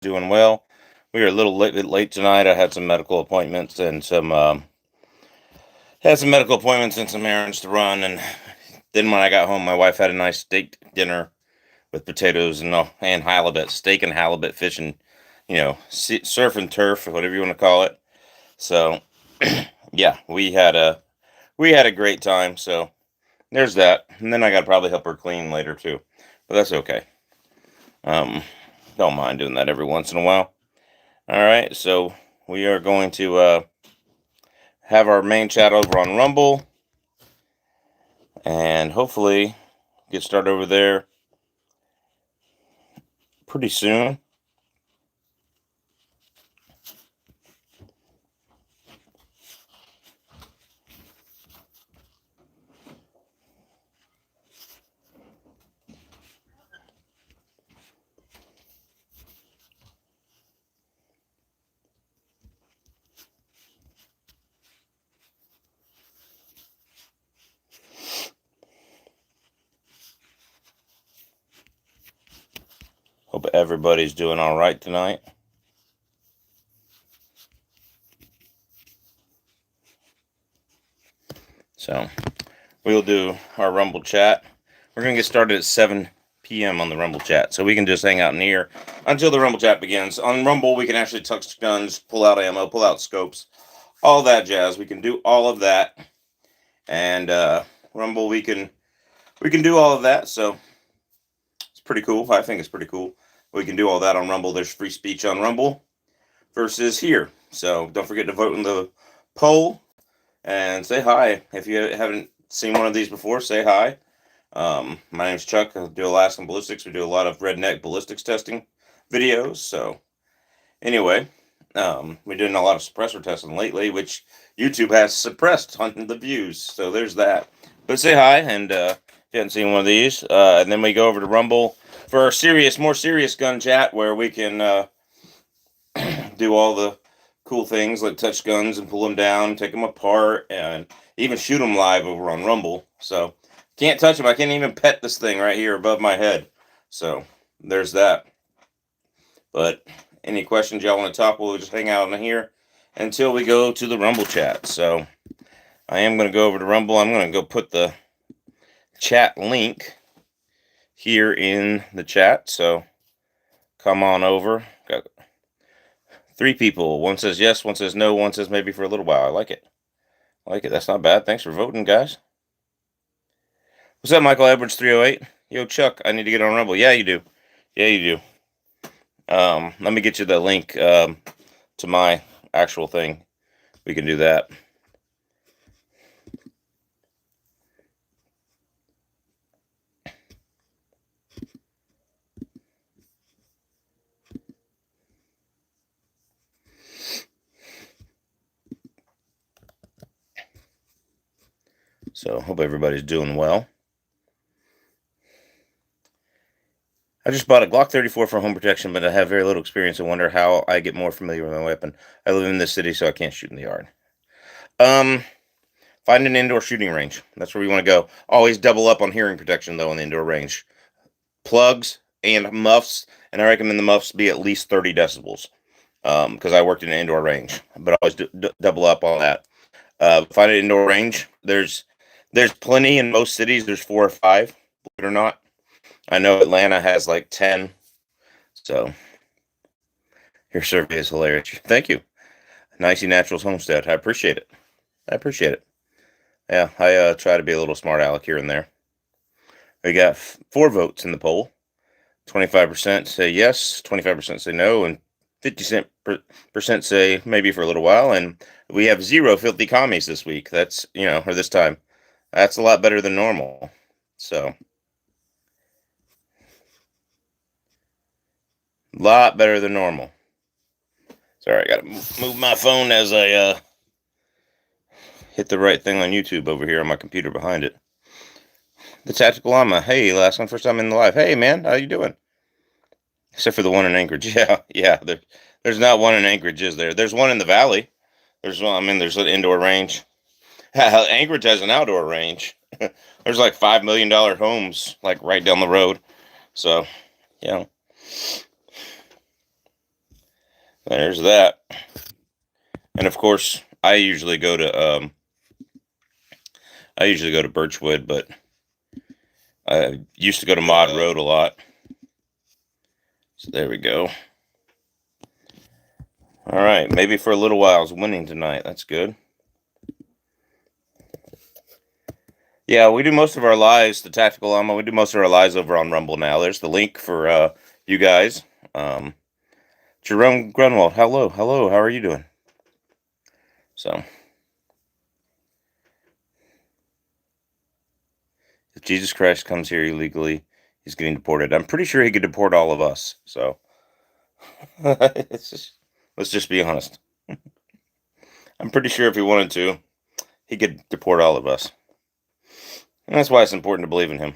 doing well. We are a little bit late tonight. I had some medical appointments and some errands to run. And then when I got home, my wife had a nice steak dinner with potatoes and halibut, steak and halibut fishing, surf and turf, whatever you want to call it. So yeah, we had a great time. So there's that. And then I got to probably help her clean later too, but that's okay. Um, don't mind doing that every once in a while. All right, so we are going to have our main chat over on Rumble and hopefully get started over there pretty soon. Hope everybody's doing all right tonight. So we'll do our Rumble chat. We're going to get started at 7 p.m. on the Rumble chat, so we can just hang out in here until the Rumble chat begins. On Rumble, we can actually touch guns, pull out ammo, pull out scopes, all that jazz. We can do all of that, and Rumble, we can do all of that. So it's pretty cool. I think it's pretty cool. We can do all that on Rumble. There's free speech on Rumble versus here. So don't forget to vote in the poll and say hi. If you haven't seen one of these before, say hi. My name's Chuck. I do Alaskan Ballistics. We do a lot of redneck ballistics testing videos. So anyway, we're doing a lot of suppressor testing lately, which YouTube has suppressed on the views. So there's that. But say hi, and if you haven't seen one of these, and then we go over to Rumble for our more serious gun chat, where we can do all the cool things like touch guns and pull them down, take them apart, and even shoot them live over on Rumble. So can't touch them. I can't even pet this thing right here above my head. So there's that. But any questions y'all want to talk, we'll just hang out in here until we go to the Rumble chat. So I am going to go over to Rumble. I'm going to go put the chat link here in the chat. So come on over. Got 3 people. One says yes, one says no, one says maybe for a little while. I like it. That's not bad. Thanks for voting, guys. What's up, Michael Edwards 308? Yo, Chuck, I need to get on Rumble. Yeah, you do. Let me get you the link to my actual thing. We can do that. So, hope everybody's doing well. I just bought a Glock 34 for home protection, but I have very little experience and wonder how I get more familiar with my weapon. I live in this city, so I can't shoot in the yard. Find an indoor shooting range. That's where we want to go. Always double up on hearing protection, though, in the indoor range. Plugs and muffs, and I recommend the muffs be at least 30 decibels because I worked in an indoor range, but always double up on that. Find an indoor range. There's plenty in most cities. There's 4 or 5, believe it or not. I know Atlanta has like 10. So your survey is hilarious. Thank you. Nicey Naturals Homestead. I appreciate it. Yeah, I try to be a little smart aleck here and there. We got 4 votes in the poll. 25% say yes, 25% say no, and 50% say maybe for a little while. And we have 0 filthy commies this week. That's, or this time. That's a lot better than normal. So, a lot better than normal. Sorry, I got to move my phone as I hit the right thing on YouTube over here on my computer behind it. The Tactical Llama. Hey, last one, first time in the live. Hey, man, how you doing? Except for the one in Anchorage. Yeah. There's not one in Anchorage, is there? There's one in the valley. There's there's an indoor range. Anchorage has an outdoor range. There's like $5 million homes like right down the road. So, There's that. And of course, I usually go to Birchwood, but I used to go to Mod Road a lot. So there we go. All right, maybe for a little while I was winning tonight. That's good. Yeah, we do most of our lives, the Tactical Ammo, we do most of our lives over on Rumble now. There's the link for you guys. Jerome Grunwald, hello, how are you doing? So, if Jesus Christ comes here illegally, he's getting deported. I'm pretty sure he could deport all of us. So, let's just be honest. I'm pretty sure if he wanted to, he could deport all of us. And that's why it's important to believe in him.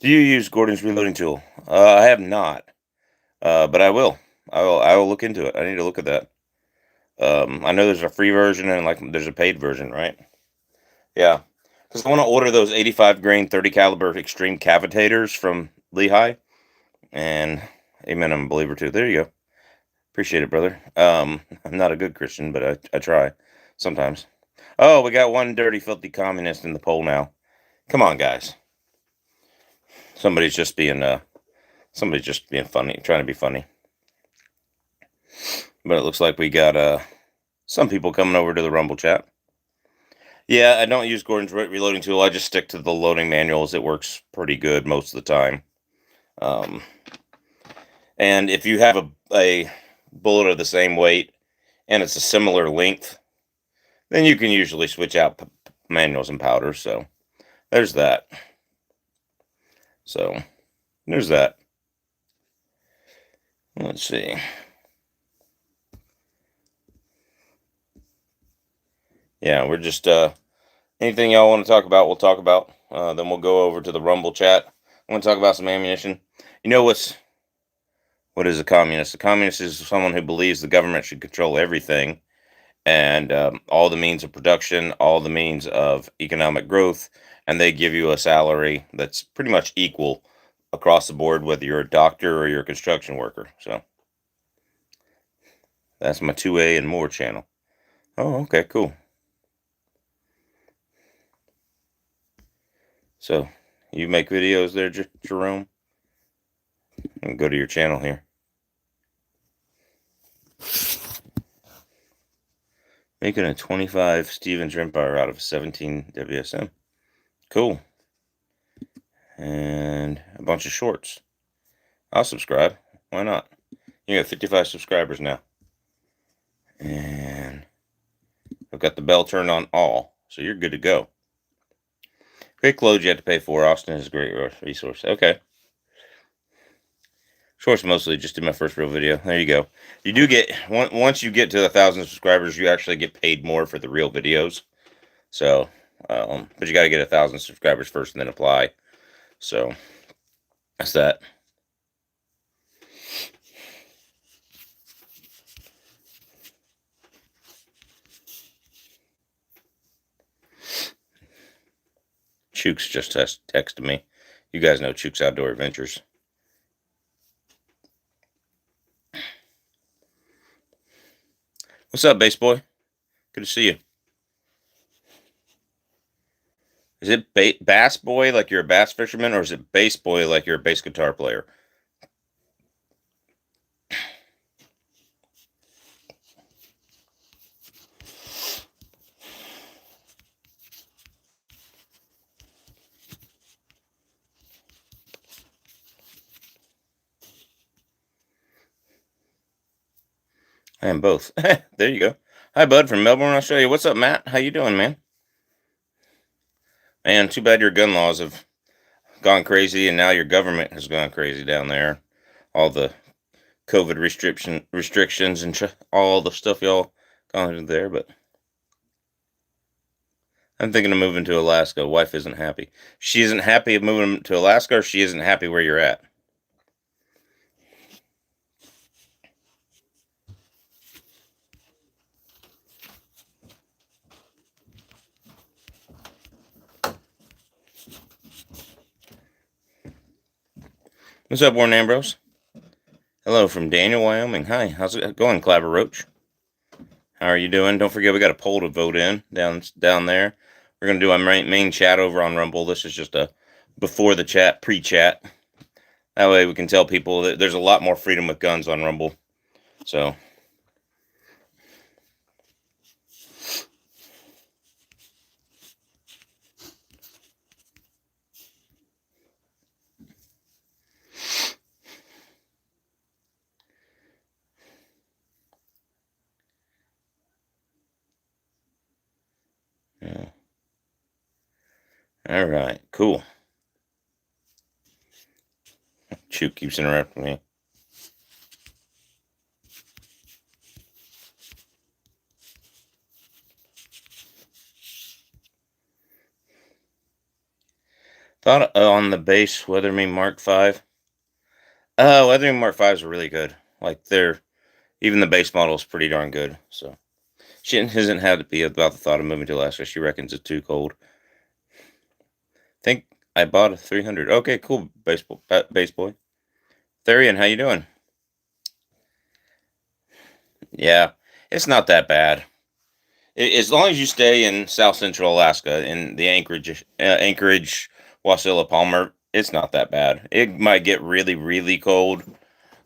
Do you use Gordon's reloading tool? I have not, but I will. I will look into it. I need to look at that. I know there's a free version and like there's a paid version, right? Yeah, because I want to order those 85 grain 30 caliber extreme cavitators from Lehigh, and amen. I'm a believer too. There you go. Appreciate it, brother. I'm not a good Christian, but I try sometimes. Oh, we got one dirty, filthy communist in the poll now. Come on, guys. Somebody's just being funny, trying to be funny. But it looks like we got some people coming over to the Rumble chat. Yeah, I don't use Gordon's reloading tool. I just stick to the loading manuals. It works pretty good most of the time. And if you have a bullet of the same weight and it's a similar length, then you can usually switch out manuals and powders. So there's that. So there's that. Let's see. Yeah, we're just anything y'all want to talk about, we'll talk about. Then we'll go over to the Rumble chat. I want to talk about some ammunition. You know what is a communist? A communist is someone who believes the government should control everything and all the means of production, all the means of economic growth, and they give you a salary that's pretty much equal across the board, whether you're a doctor or you're a construction worker. So that's my 2A and more channel. Oh, okay, cool. So you make videos there, Jerome? And go to your channel here. Making a 25 Stevens rimfire out of a 17 WSM. Cool. And a bunch of shorts. I'll subscribe. Why not? You got 55 subscribers now. And I've got the bell turned on all. So you're good to go. Great clothes you have to pay for. Austin is a great resource. Okay. Shorts mostly, just did my first real video. There you go. You do get, once you get to 1,000 subscribers, you actually get paid more for the real videos. So, but you got to get 1,000 subscribers first and then apply. So, that's that. Chooks just texted me. You guys know Chooks Outdoor Adventures. What's up, bass boy? Good to see you. Is it bass boy like you're a bass fisherman, or is it bass boy like you're a bass guitar player? I am both. There you go. Hi, bud, from Melbourne, Australia. What's up, Matt? How you doing, man? Man, too bad your gun laws have gone crazy, and now your government has gone crazy down there. All the COVID restrictions and all the stuff y'all gone into there. But I'm thinking of moving to Alaska. Wife isn't happy. She isn't happy of moving to Alaska, or she isn't happy where you're at. What's up, Warren Ambrose? Hello from Daniel, Wyoming. Hi, how's it going, Clabber Roach? How are you doing? Don't forget we got a poll to vote in down there. We're gonna do our main chat over on Rumble. This is just a before the chat, pre-chat. That way we can tell people that there's a lot more freedom with guns on Rumble. So. Yeah. All right, cool. Chew keeps interrupting me. Thought on the base Weatherman Mark V. Weatherman Mark V's are really good. Like even the base model is pretty darn good. So she hasn't had to be about the thought of moving to Alaska. She reckons it's too cold. Think I bought a 300. Okay, cool, base boy. Therian, how you doing? Yeah, it's not that bad. As long as you stay in South Central Alaska, in the Anchorage, Wasilla, Palmer, it's not that bad. It might get really, really cold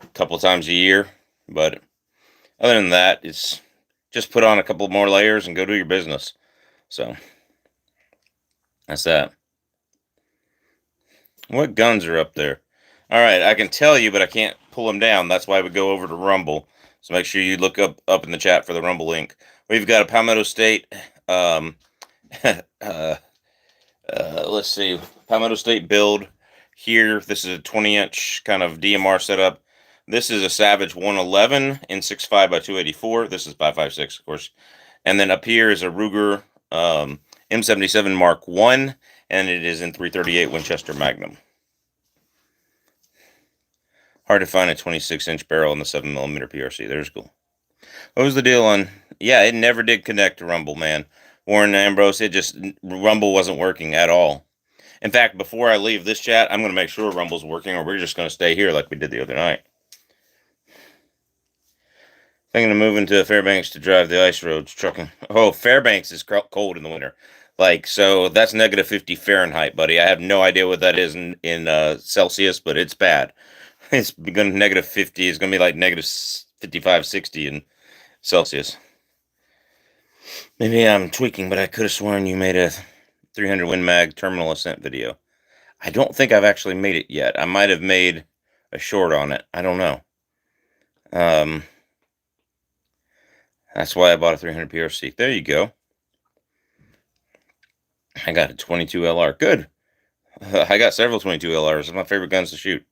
a couple times a year, but other than that, it's just put on a couple more layers and go do your business. So that's that. What guns are up there? All right, I can tell you, but I can't pull them down. That's why we go over to Rumble. So make sure you look up in the chat for the Rumble link. We've got a Palmetto State. Let's see, Palmetto State build here. This is a 20-inch kind of DMR setup. This is a Savage 111 in 6.5 by 284. This is 5.56, of course. And then up here is a Ruger M77 Mark I, and it is in 338 Winchester Magnum. Hard to find a 26-inch barrel in the 7mm PRC. There's cool. What was the deal on? Yeah, it never did connect to Rumble, man. Warren Ambrose, Rumble wasn't working at all. In fact, before I leave this chat, I'm going to make sure Rumble's working, or we're just going to stay here like we did the other night. Thinking of moving to Fairbanks to drive the ice roads, trucking. Oh, Fairbanks is cold in the winter. So that's negative 50 Fahrenheit, buddy. I have no idea what that is in Celsius, but it's bad. It's going to negative 50. It's going to be like negative 55, 60 in Celsius. Maybe I'm tweaking, but I could have sworn you made a 300 Win Mag terminal ascent video. I don't think I've actually made it yet. I might have made a short on it. I don't know. That's why I bought a 300 PRC. There you go. I got a 22 LR. Good. I got several 22 LRs. It's my favorite guns to shoot.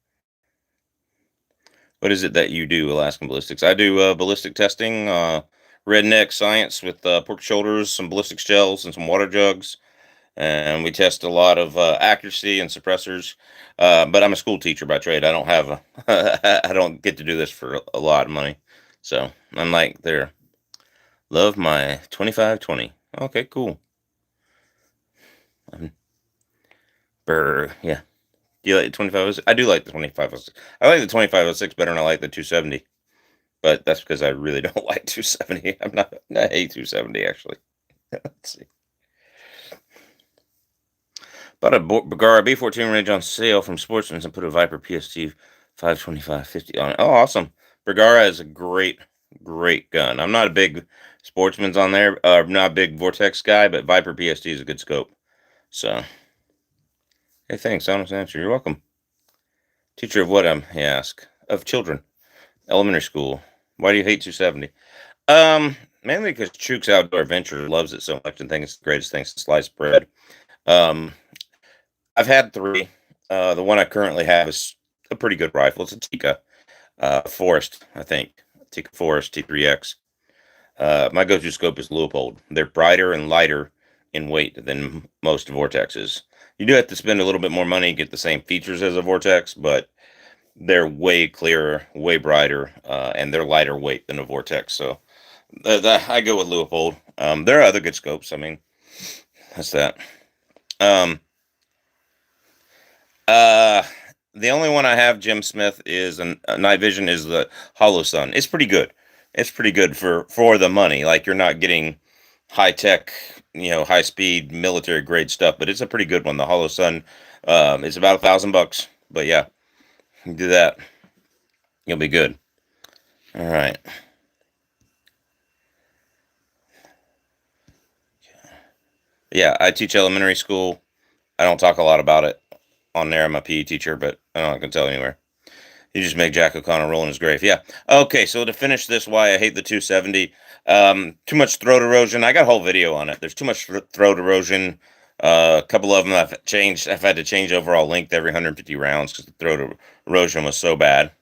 What is it that you do, Alaskan Ballistics? I do ballistic testing, redneck science with pork shoulders, some ballistic shells, and some water jugs. And we test a lot of accuracy and suppressors. But I'm a school teacher by trade. I don't have I don't get to do this for a lot of money. So I'm like, there. Love my 2520. Okay, cool. Yeah. Do you like the 2506? I do like the 2506. I like the 2506 better than I like the 270. But that's because I really don't like 270. I hate 270 actually. Let's see. Bought a Bergara B14 range on sale from Sportsman's and put a Viper PST 525/50 on it. Oh, awesome. Bergara is a great gun. I'm not a big Sportsman's on there. Not a big Vortex guy, but Viper PST is a good scope. So, hey, thanks. Honest answer. You're welcome. Teacher of what, he asked? Of children. Elementary school. Why do you hate 270? Mainly because Chook's Outdoor Adventure loves it so much and thinks it's the greatest thing since sliced bread. I've had 3. The one I currently have is a pretty good rifle. It's a Tikka Forest, I think. Tikka Forest T3X. My go-to scope is Leupold. They're brighter and lighter in weight than most Vortexes. You do have to spend a little bit more money to get the same features as a Vortex, but they're way clearer, way brighter, and they're lighter weight than a Vortex. So I go with Leupold. There are other good scopes. I mean, that's that. The The only one I have, Jim Smith, is a night vision is the Hollow Sun. It's pretty good. It's pretty good for the money. Like you're not getting high tech, high speed military grade stuff, but it's a pretty good one. The Hollow Sun, it's about $1,000, but yeah, you do that, you'll be good. All right. Yeah, I teach elementary school. I don't talk a lot about it on there. I'm a PE teacher, but I don't know, I can tell anywhere. You just make Jack O'Connor roll in his grave. Yeah. Okay, so to finish this, why I hate the 270. Too much throat erosion. I got a whole video on it. There's too much throat erosion. A couple of them I've changed. I've had to change overall length every 150 rounds because the throat erosion was so bad.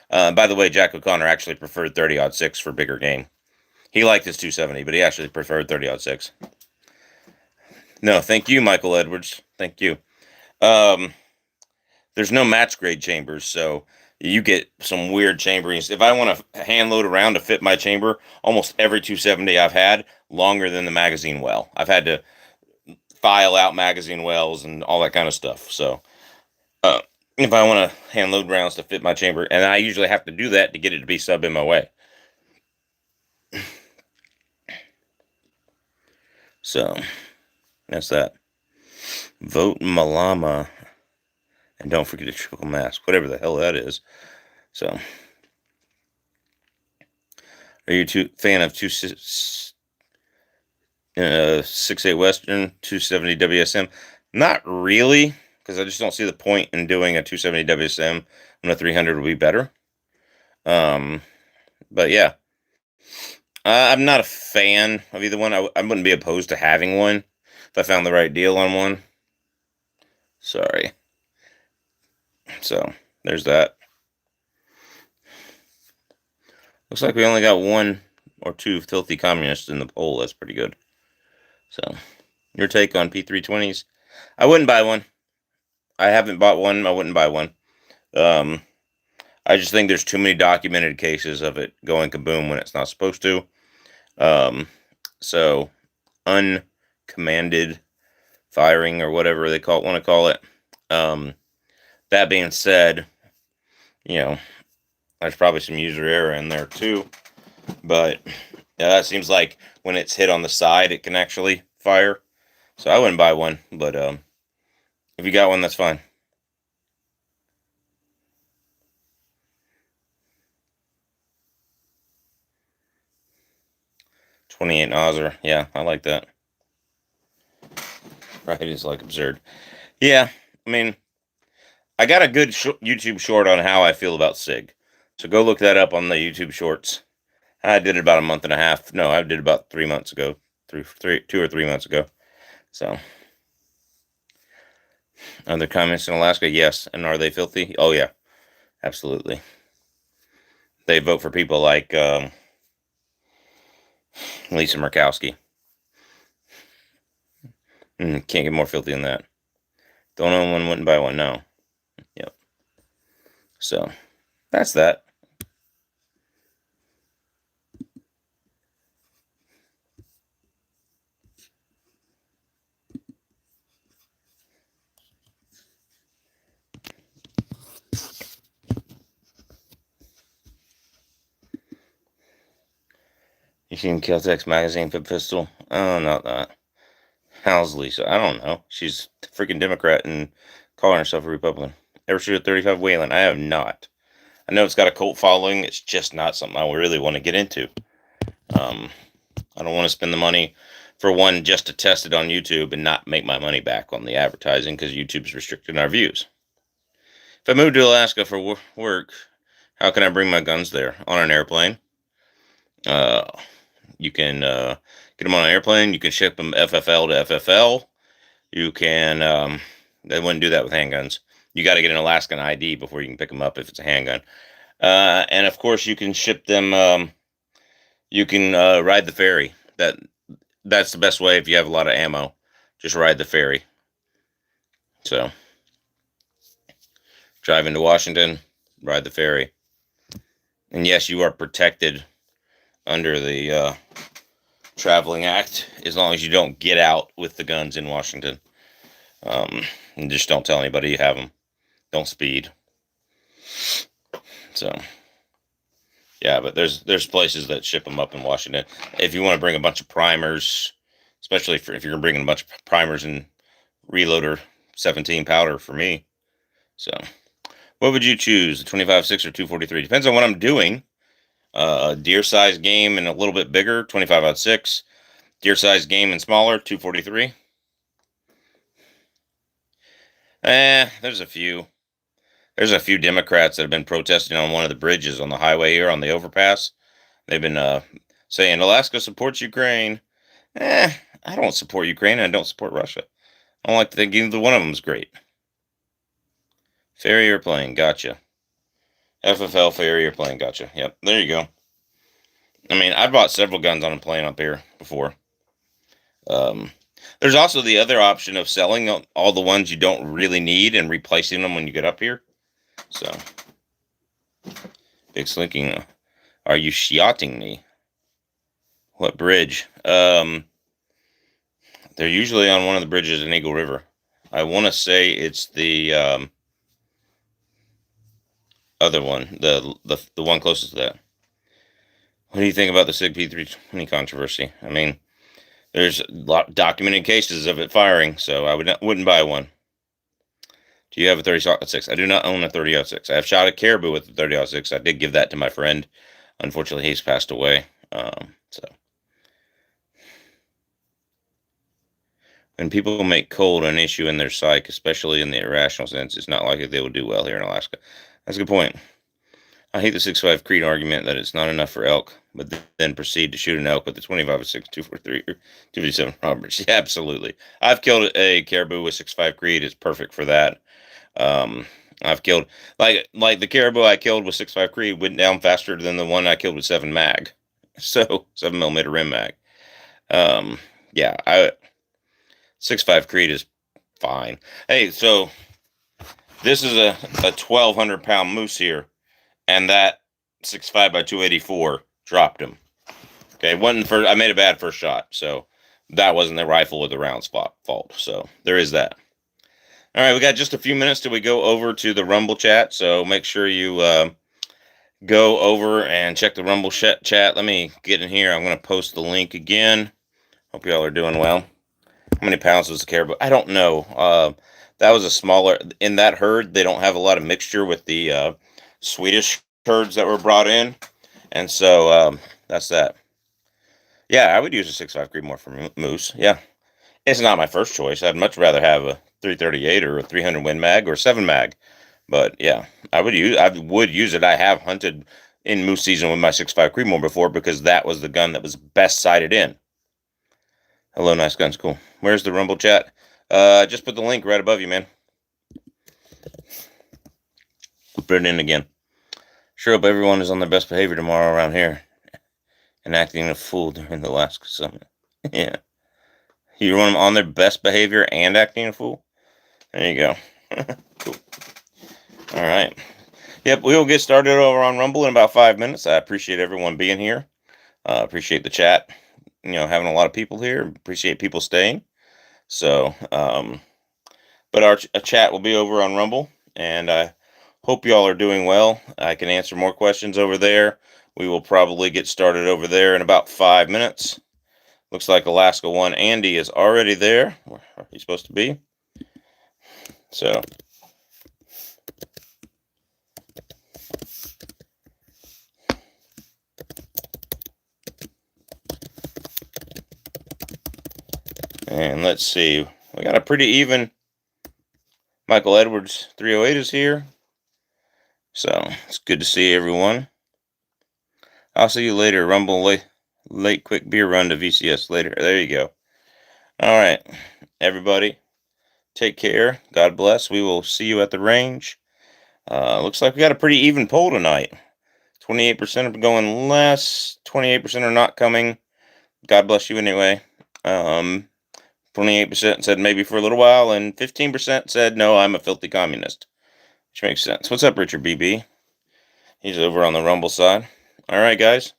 By the way, Jack O'Connor actually preferred 30-06 for bigger game. He liked his 270, but he actually preferred 30-06. No, thank you, Michael Edwards. Thank you. There's no match grade chambers, so you get some weird chamberings. If I want to hand load around to fit my chamber, almost every 270 I've had longer than the magazine well. I've had to file out magazine wells and all that kind of stuff. So if I want to hand load rounds to fit my chamber, and I usually have to do that to get it to be sub MOA. So that's that. Vote Malama. And don't forget a triple mask, whatever the hell that is. So, are you a fan of 6.8 Western, 270 WSM? Not really, because I just don't see the point in doing a 270 WSM when a 300 would be better. But yeah, I'm not a fan of either one. I wouldn't be opposed to having one if I found the right deal on one. Sorry. So, there's that. Looks like we only got one or two filthy communists in the poll. That's pretty good. So, your take on P320s? I wouldn't buy one. I haven't bought one. I wouldn't buy one. I just think there's too many documented cases of it going kaboom when it's not supposed to. So, uncommanded firing or whatever they want to call it. That being said, there's probably some user error in there too. But yeah, that seems like when it's hit on the side, it can actually fire. So I wouldn't buy one, but if you got one, that's fine. $28 Nozer. Yeah, I like that. Right, it's like absurd. Yeah, I mean, I got a good YouTube short on how I feel about SIG. So go look that up on the YouTube shorts. I did it about a month and a half. No, I did it about 3 months ago. 2 or 3 months ago. So, are there comments in Alaska? Yes. And are they filthy? Oh, yeah. Absolutely. They vote for people like Lisa Murkowski. Can't get more filthy than that. Don't own one, wouldn't buy one. No. Yep. So, that's that. You seen Caltech's magazine for pistol? Oh, not that. How's Lisa? I don't know. She's a freaking Democrat and calling herself a Republican. Ever shoot a 35 Wayland? I have not. I know it's got a cult following. It's just not something I really want to get into. I don't want to spend the money for one just to test it on YouTube and not make my money back on the advertising because YouTube's restricting our views. If I move to Alaska for work, how can I bring my guns there? On an airplane. You can get them on an airplane. You can ship them FFL to FFL. You can, they wouldn't do that with handguns. You got to get an Alaskan ID before you can pick them up if it's a handgun. And of course, you can ship them, you can ride the ferry. That's the best way if you have a lot of ammo. Just ride the ferry. So, drive into Washington, ride the ferry. And yes, you are protected under the Traveling Act as long as you don't get out with the guns in Washington. And just don't tell anybody you have them. Don't speed. So, yeah, but there's places that ship them up in Washington. If you want to bring a bunch of primers, especially if you're bringing a bunch of primers and reloader 17 powder for me. So, what would you choose, the 25-6 or 243? Depends on what I'm doing. Deer size game and a little bit bigger, 25-6. Deer size game and smaller, 243. There's a few. There's a few Democrats that have been protesting on one of the bridges on the highway here on the overpass. They've been saying Alaska supports Ukraine. I don't support Ukraine and I don't support Russia. I don't like to think either one of them is great. Ferry or plane, gotcha. FFL ferry or plane, gotcha. Yep, there you go. I mean, I bought several guns on a plane up here before. There's also the other option of selling all the ones you don't really need and replacing them when you get up here. So, Big Slinking, are you shotting me? What bridge? They're usually on one of the bridges in Eagle River. I want to say it's the other one, the one closest to that. What do you think about the SIG P320 controversy? I mean, there's documented cases of it firing, so I wouldn't buy one. Do you have a 30-06? I do not own a 30-06. I have shot a caribou with the 30-06. I did give that to my friend. Unfortunately, he's passed away. So, when people make cold an issue in their psyche, especially in the irrational sense, it's not likely they will do well here in Alaska. That's a good point. I hate the 6.5 Creed argument that it's not enough for elk, but then proceed to shoot an elk with the 25-6, 243, or 257 Roberts. Yeah, absolutely. I've killed a caribou with 6.5 Creed. It's perfect for that. I've killed like the caribou I killed with 6.5 Creed went down faster than the one I killed with 7 mag. So 7mm rim mag. Yeah, 6.5 Creed is fine. Hey, so this is a 1,200 pound moose here, and that 6.5 by 284 dropped him. Okay, I made a bad first shot, so that wasn't the rifle or the round's fault. So there is that. All right, we got just a few minutes till we go over to the Rumble chat, so make sure you go over and check the Rumble chat. Let me get in here. I'm going to post the link again. Hope y'all are doing well. How many pounds was the caribou? I don't know. That was a smaller, in that herd, they don't have a lot of mixture with the Swedish herds that were brought in, and so that's that. Yeah, I would use a 6.5 Creedmoor for moose. Yeah, it's not my first choice. I'd much rather have a 338 or a 300 Win Mag or 7 Mag. But yeah, I would use it. I have hunted in moose season with my 6.5 Creedmoor before because that was the gun that was best sighted in. Hello, nice guns, cool. Where's the Rumble chat? Just put the link right above you, man. Put it in again. Sure hope everyone is on their best behavior tomorrow around here and acting a fool during the Alaska summit. Yeah. You want them on their best behavior and acting a fool? There you go. Cool. All right. Yep, we will get started over on Rumble in about 5 minutes. I appreciate everyone being here. Appreciate the chat. Having a lot of people here. Appreciate people staying. So, but our chat will be over on Rumble, and I hope y'all are doing well. I can answer more questions over there. We will probably get started over there in about 5 minutes. Looks like Alaska 1 Andy is already there. Where he's supposed to be. So, and let's see. We got a pretty even. Michael Edwards 308 is here. So, it's good to see everyone. I'll see you later. Rumble late quick beer run to VCS later. There you go. All right, everybody. Take care. God bless. We will see you at the range. Looks like we got a pretty even poll tonight. 28% are going less. 28% are not coming. God bless you anyway. 28% said maybe for a little while, and 15% said no, I'm a filthy communist. Which makes sense. What's up, Richard BB? He's over on the Rumble side. All right, guys.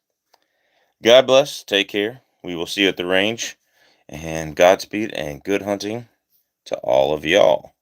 God bless. Take care. We will see you at the range. And Godspeed and good hunting to all of y'all.